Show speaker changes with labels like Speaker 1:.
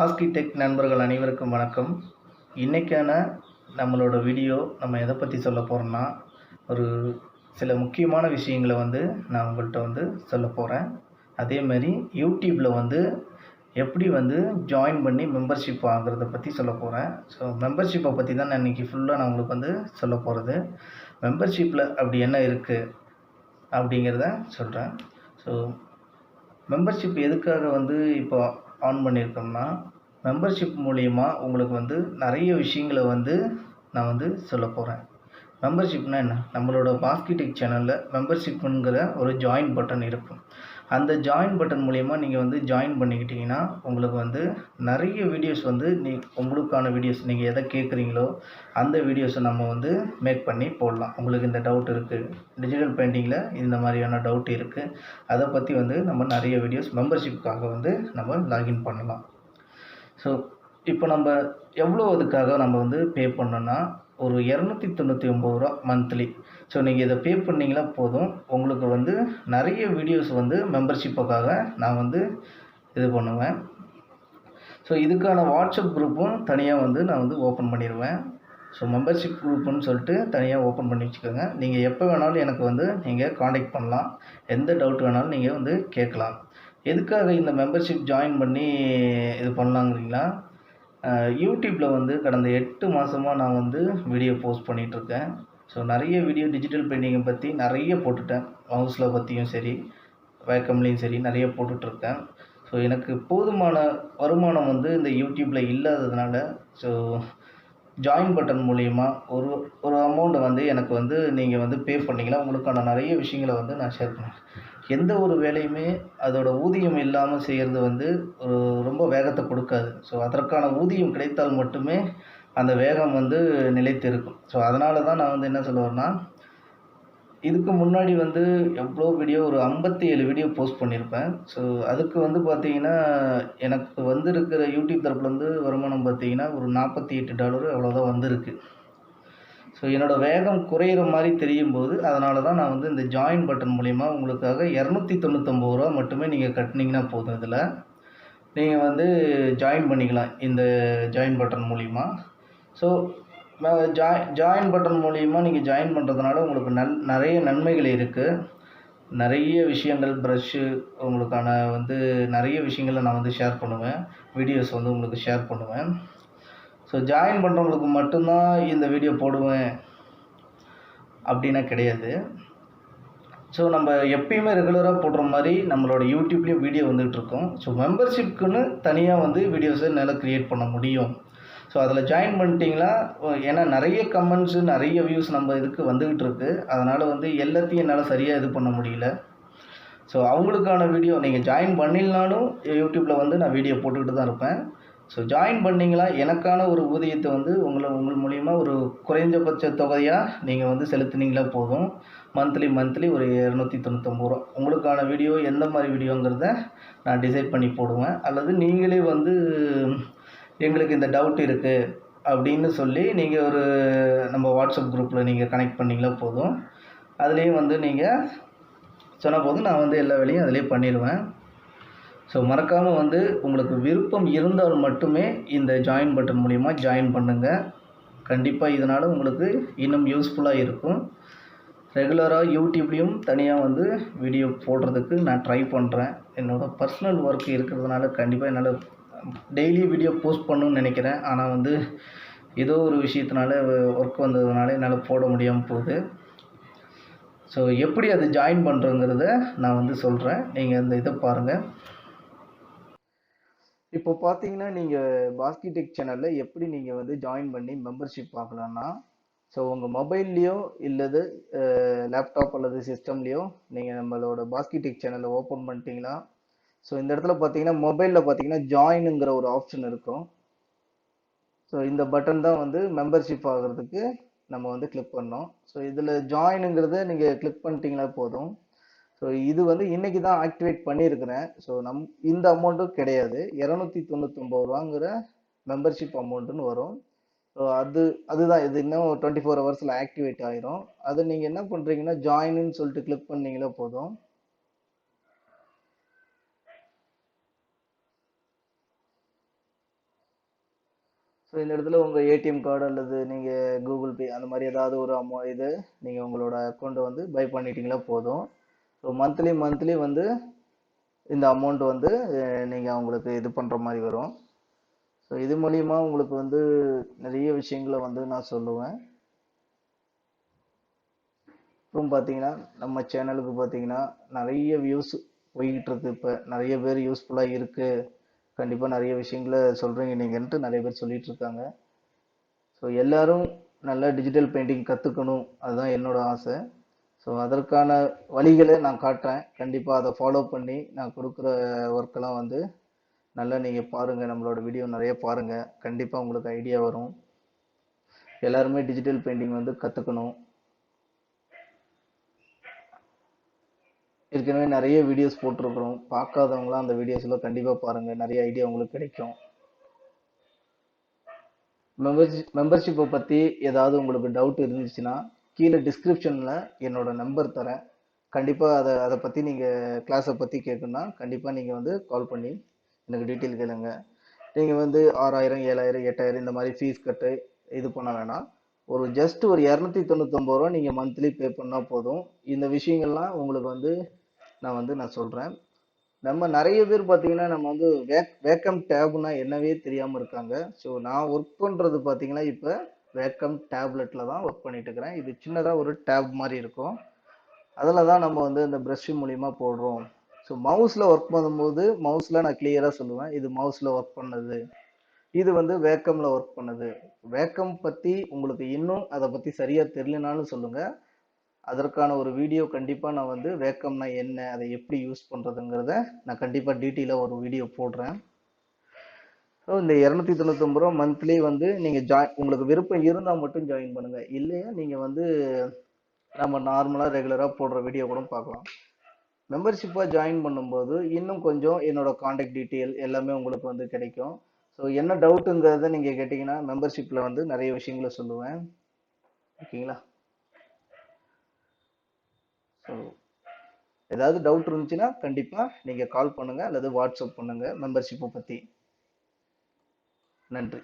Speaker 1: Bhaski tech நண்பர்கள் அனைவருக்கும் வணக்கம். இன்றைக்கான நம்மளோட வீடியோ நம்ம எதை பற்றி சொல்ல போகிறோம்னா, ஒரு சில முக்கியமான விஷயங்களை நான் உங்கள்கிட்ட சொல்ல போகிறேன். அதேமாதிரி யூடியூப்பில் எப்படி ஜாயின் பண்ணி மெம்பர்ஷிப் வாங்குறத பற்றி சொல்ல போகிறேன். ஸோ மெம்பர்ஷிப்பை பற்றி தான் நான் இன்றைக்கி ஃபுல்லாக நான் உங்களுக்கு சொல்ல போகிறது. மெம்பர்ஷிப்பில் அப்படி என்ன இருக்குது அப்படிங்கிறத சொல்கிறேன். ஸோ மெம்பர்ஷிப் எதுக்காக இப்போ ஆன் பண்ணியிருக்கோம்னா, மெம்பர்ஷிப் மூலிமா உங்களுக்கு நிறைய விஷயங்களை நான் சொல்ல போகிறேன். மெம்பர்ஷிப்னால் என்ன? நம்மளோட பாஸ்கி டெக் சேனலில் மெம்பர்ஷிப்புங்கிற ஒரு ஜாயின் பட்டன் இருக்கும். அந்த ஜாயின் பட்டன் மூலிமா நீங்கள் ஜாயின் பண்ணிக்கிட்டிங்கன்னா உங்களுக்கு நிறைய வீடியோஸ் உங்களுக்கான வீடியோஸ் நீங்கள் எதை கேட்குறீங்களோ அந்த வீடியோஸை நம்ம மேக் பண்ணி போடலாம். உங்களுக்கு இந்த டவுட் இருக்குது, டிஜிட்டல் பெயிண்டிங்கில் இந்த மாதிரியான டவுட் இருக்குது, அதை பற்றி நம்ம நிறைய வீடியோஸ் மெம்பர்ஷிப்புக்காக நம்ம லாகின் பண்ணலாம். ஸோ இப்போ நம்ம எவ்வளோ அதுக்காக நம்ம பே பண்ணோன்னா, ஒரு ₹299 மந்த்லி. ஸோ நீங்கள் இதை பே பண்ணிங்கன்னா போதும், உங்களுக்கு நிறைய வீடியோஸ் மெம்பர்ஷிப்புக்காக நான் இது பண்ணுவேன். ஸோ இதுக்கான வாட்ஸ்அப் குரூப்பும் தனியாக நான் ஓப்பன் பண்ணிடுவேன். ஸோ மெம்பர்ஷிப் குரூப்புன்னு சொல்லிட்டு தனியாக ஓப்பன் பண்ணி வச்சுக்கோங்க. நீங்கள் எப்போ வேணாலும் எனக்கு நீங்கள் காண்டாக்ட் பண்ணலாம். எந்த டவுட் வேணாலும் நீங்கள் கேட்கலாம். எதுக்காக இந்த மெம்பர்ஷிப் ஜாயின் பண்ணி இது பண்ணலாங்கிறீங்களா? யூடியூப்பில் கடந்த 8 மாதமாக நான் வீடியோ போஸ்ட் பண்ணிகிட்ருக்கேன். ஸோ நிறைய வீடியோ டிஜிட்டல் பெயிண்டிங்கை பற்றி நிறைய போட்டுட்டேன். மவுஸில் பற்றியும் சரி, வேக்கம்லேயும் சரி நிறைய போட்டுட்ருக்கேன். ஸோ எனக்கு போதுமான வருமானம் இந்த யூடியூப்பில் இல்லாததுனால, ஸோ ஜாயின் பட்டன் மூலிமா ஒரு அமௌண்ட்டை எனக்கு நீங்கள் பே பண்ணிங்கன்னா உங்களுக்கான நிறைய விஷயங்களை நான் ஷேர் பண்ணுவேன். எந்த ஒரு வேலையுமே அதோட ஊதியம் இல்லாமல் செய்கிறது ரொம்ப வேகத்தை கொடுக்காது. ஸோ அதற்கான ஊதியம் கிடைத்தால் மட்டுமே அந்த வேகம் நிலைத்து இருக்கும். ஸோ அதனால தான் நான் என்ன சொல்லுவேன்னா, இதுக்கு முன்னாடி எவ்வளோ வீடியோ, ஒரு 57 வீடியோ போஸ்ட் பண்ணியிருப்பேன். ஸோ அதுக்கு பார்த்தீங்கன்னா, எனக்கு இருக்கிற யூடியூப் தரப்புலேருந்து வருமானம் பார்த்தீங்கன்னா ஒரு $48 அவ்வளோதான் வந்திருக்கு. ஸோ என்னோடய வேகம் குறையிற மாதிரி தெரியும் போது, அதனால தான் நான் இந்த ஜாயின் பட்டன் மூலிமா உங்களுக்காக ₹299 மட்டுமே நீங்கள் கட்டினீங்கன்னா போதும். இதில் நீங்கள் ஜாயின் பண்ணிக்கலாம் இந்த ஜாயின் பட்டன் மூலிமா. ஸோ ஜாயின் பட்டன் மூலிமா நீங்கள் ஜாயின் பண்ணுறதுனால உங்களுக்கு நிறைய நன்மைகள் இருக்குது. நிறைய விஷயங்கள், ப்ரஷ்ஷு, உங்களுக்கான நிறைய விஷயங்களை நான் ஷேர் பண்ணுவேன். வீடியோஸ் உங்களுக்கு ஷேர் பண்ணுவேன். ஸோ ஜாயின் பண்ணுறவங்களுக்கு மட்டும்தான் இந்த வீடியோ போடுவேன் அப்படின்னா கிடையாது. ஸோ நம்ம எப்பயுமே ரெகுலராக போடுற மாதிரி நம்மளோட யூடியூப்லேயும் வீடியோ வந்துகிட்ருக்கோம். ஸோ மெம்பர்ஷிப்புக்குன்னு தனியாக வீடியோஸை என்னால் க்ரியேட் பண்ண முடியும். ஸோ அதில் ஜாயின் பண்ணிட்டீங்களா, ஏன்னா நிறைய கமெண்ட்ஸு, நிறைய வியூஸ் நம்ம இதுக்கு வந்துக்கிட்டு இருக்குது. அதனால் எல்லாத்தையும் என்னால் சரியாக இது பண்ண முடியல. ஸோ அவங்களுக்கான வீடியோ நீங்கள் ஜாயின் பண்ணிடலாலும் யூடியூப்பில் நான் வீடியோ போட்டுக்கிட்டு தான் இருப்பேன். ஸோ ஜாயின் பண்ணிங்களா, எனக்கான ஒரு ஊதியத்தை உங்கள் மூலிமா ஒரு குறைந்தபட்ச தொகையாக நீங்கள் செலுத்துனீங்களா போதும். மந்த்லி ஒரு ₹299. உங்களுக்கான வீடியோ எந்த மாதிரி வீடியோங்கிறத நான் டிசைட் பண்ணி போடுவேன். அல்லது நீங்களே எங்களுக்கு இந்த டவுட் இருக்குது அப்படின்னு சொல்லி நீங்கள் நம்ம வாட்ஸ்அப் குரூப்பில் நீங்கள் கனெக்ட் பண்ணிங்களா போதும். அதுலேயும் நீங்கள் சொன்னால் போதும், நான் எல்லா வேலையும் அதிலே பண்ணிடுவேன். ஸோ மறக்காமல் உங்களுக்கு விருப்பம் இருந்தால் மட்டுமே இந்த ஜாயின் பட்டன் மூலிமா ஜாயின் பண்ணுங்கள். கண்டிப்பாக இதனால் உங்களுக்கு இன்னும் யூஸ்ஃபுல்லாக இருக்கும். ரெகுலராக யூடியூப்லேயும் தனியாக வீடியோ போடுறதுக்கு நான் ட்ரை பண்ணுறேன். என்னோடய பர்சனல் ஒர்க் இருக்கிறதுனால கண்டிப்பாக என்னால் டெய்லி வீடியோ போஸ்ட் பண்ணணும்னு நினைக்கிறேன். ஆனால் ஏதோ ஒரு விஷயத்தினால ஒர்க் வந்ததுனால என்னால் போட முடியாமல் போகுது. ஸோ எப்படி அது ஜாயின் பண்ணுறோங்கிறத நான் சொல்கிறேன். நீங்கள் அந்த இதை பாருங்கள். இப்போ பார்த்தீங்கன்னா, நீங்கள் பாஸ்கி டெக் சேனலில் எப்படி நீங்கள் ஜாயின் பண்ணி மெம்பர்ஷிப் பார்க்கலான்னா, ஸோ உங்கள் மொபைல்லையோ இல்லது லேப்டாப் அல்லது சிஸ்டம்லேயோ நீங்கள் நம்மளோட பாஸ்கி டெக் சேனலை ஓப்பன் பண்ணிட்டீங்கன்னா, ஸோ இந்த இடத்துல பார்த்தீங்கன்னா மொபைலில் பார்த்தீங்கன்னா ஜாயினுங்கிற ஒரு ஆப்ஷன் இருக்கும். ஸோ இந்த பட்டன் தான் மெம்பர்ஷிப் ஆகிறதுக்கு நம்ம கிளிக் பண்ணோம். ஸோ இதில் ஜாயினுங்கிறத நீங்கள் கிளிக் பண்ணிட்டீங்கன்னா போதும். ஸோ இது இன்றைக்கி தான் ஆக்டிவேட் பண்ணியிருக்கிறேன். ஸோ இந்த அமௌண்ட்டும் கிடையாது, ₹299ங்கிற மெம்பர்ஷிப் அமௌண்ட்டுன்னு வரும். ஸோ அதுதான் இது இன்னும் 24 ஹவர்ஸில் ஆக்டிவேட் ஆகிரும். அதை நீங்கள் என்ன பண்ணுறீங்கன்னா, ஜாயின்னு சொல்லிட்டு கிளிக் பண்ணிங்களா போதும். இந்த இடத்துல உங்கள் ஏடிஎம் கார்டு அல்லது நீங்கள் கூகுள் பே அந்த மாதிரி ஏதாவது ஒரு இது நீங்கள் உங்களோட அக்கௌண்ட்டை வந்து பை பண்ணிட்டீங்களா போதும். ஸோ மந்த்லி மந்த்லி வந்து இந்த அமௌண்ட் வந்து நீங்கள் அவங்களுக்கு இது பண்ணுற மாதிரி வரும். ஸோ இது மூலிமா உங்களுக்கு வந்து நிறைய விஷயங்களை வந்து நான் சொல்லுவேன். அப்புறம் பார்த்தீங்கன்னா நம்ம சேனலுக்கு பார்த்தீங்கன்னா நிறைய வியூஸ் போய்கிட்டு இருக்கு. இப்போ நிறைய பேர் யூஸ்ஃபுல்லாக இருக்குது, கண்டிப்பாக நிறைய விஷயங்களை சொல்கிறீங்க நீங்கன்ட்டு நிறைய பேர் சொல்லிட்டு இருக்காங்க. ஸோ எல்லாரும் நல்லா டிஜிட்டல் பெயிண்டிங் கற்றுக்கணும், அதுதான் என்னோட ஆசை. ஸோ அதற்கான வழிகளை நான் காட்டுறேன். கண்டிப்பாக அதை ஃபாலோ பண்ணி நான் கொடுக்குற ஒர்க்கெல்லாம் வந்து நல்லா நீங்கள் பாருங்கள். நம்மளோட வீடியோ நிறைய பாருங்கள், கண்டிப்பாக உங்களுக்கு ஐடியா வரும். எல்லாருமே டிஜிட்டல் பெயிண்டிங் வந்து கற்றுக்கணும். ஏற்கனவே நிறைய வீடியோஸ் போட்டிருக்கிறோம், பார்க்காதவங்களாம் அந்த வீடியோஸ்லாம் கண்டிப்பாக பாருங்கள், நிறைய ஐடியா உங்களுக்கு கிடைக்கும். மெம்பர்ஷிப்பை பற்றி ஏதாவது உங்களுக்கு டவுட் இருந்துச்சுன்னா கீழே டிஸ்கிரிப்ஷனில் என்னோட நம்பர் தரேன். கண்டிப்பாக அதை பற்றி நீங்கள் கிளாஸை பற்றி கேட்கணுன்னா கண்டிப்பாக நீங்கள் வந்து கால் பண்ணி எனக்கு டீட்டெயில் கேளுங்க. நீங்கள் வந்து 6000 7000 8000 இந்த மாதிரி ஃபீஸ் கட்டு இது பண்ண வேணாம். ஜஸ்ட் ஒரு 299 ரூபா நீங்கள் மந்த்லி பே பண்ணால் போதும். இந்த விஷயங்கள்லாம் உங்களுக்கு வந்து நான் சொல்கிறேன். நம்ம நிறைய பேர் பார்த்தீங்கன்னா நம்ம வந்து வேக்கம் டேப்னா என்னவே தெரியாமல் இருக்காங்க. ஸோ நான் ஒர்க் பண்ணுறது பார்த்தீங்கன்னா இப்போ வேக்கம் டேப்லெட்டில் தான் ஒர்க் பண்ணிட்டு இருக்கிறேன். இது சின்னதாக ஒரு டேப் மாதிரி இருக்கும், அதில் தான் நம்ம வந்து இந்த ப்ரஷ் மூலிமா போடுறோம். ஸோ மவுஸில் ஒர்க் பண்ணும்போது மவுஸில் நான் கிளியராக சொல்லுவேன், இது மவுஸில் ஒர்க் பண்ணது, இது வந்து வேக்கமில் ஒர்க் பண்ணுது. வேக்கம் பற்றி உங்களுக்கு இன்னும் அதை பற்றி சரியாக தெரியலனாலும் சொல்லுங்கள், அதற்கான ஒரு வீடியோ கண்டிப்பாக நான் வந்து வேக்கம்னா என்ன, அதை எப்படி யூஸ் பண்ணுறதுங்கிறத நான் கண்டிப்பாக டீட்டெயிலாக ஒரு வீடியோ போடுறேன். ஸோ இந்த 299 ரூபா மந்த்லி வந்து நீங்கள் உங்களுக்கு விருப்பம் இருந்தால் மட்டும் ஜாயின் பண்ணுங்கள், இல்லையா நீங்கள் வந்து நம்ம நார்மலாக ரெகுலராக போடுற வீடியோ கூட பார்க்கலாம். மெம்பர்ஷிப்பாக ஜாயின் பண்ணும்போது இன்னும் கொஞ்சம் என்னோட காண்டாக்ட் டீட்டெயில் எல்லாமே உங்களுக்கு வந்து கிடைக்கும். ஸோ என்ன டவுட்டுங்கிறத நீங்கள் கேட்டிங்கன்னா மெம்பர்ஷிப்பில் வந்து நிறைய விஷயங்களை சொல்லுவேன். ஓகேங்களா? ஸோ ஏதாவது டவுட் இருந்துச்சுன்னா கண்டிப்பாக நீங்கள் கால் பண்ணுங்கள் அல்லது வாட்ஸ்அப் பண்ணுங்கள் மெம்பர்ஷிப்பை பற்றி. நன்றி.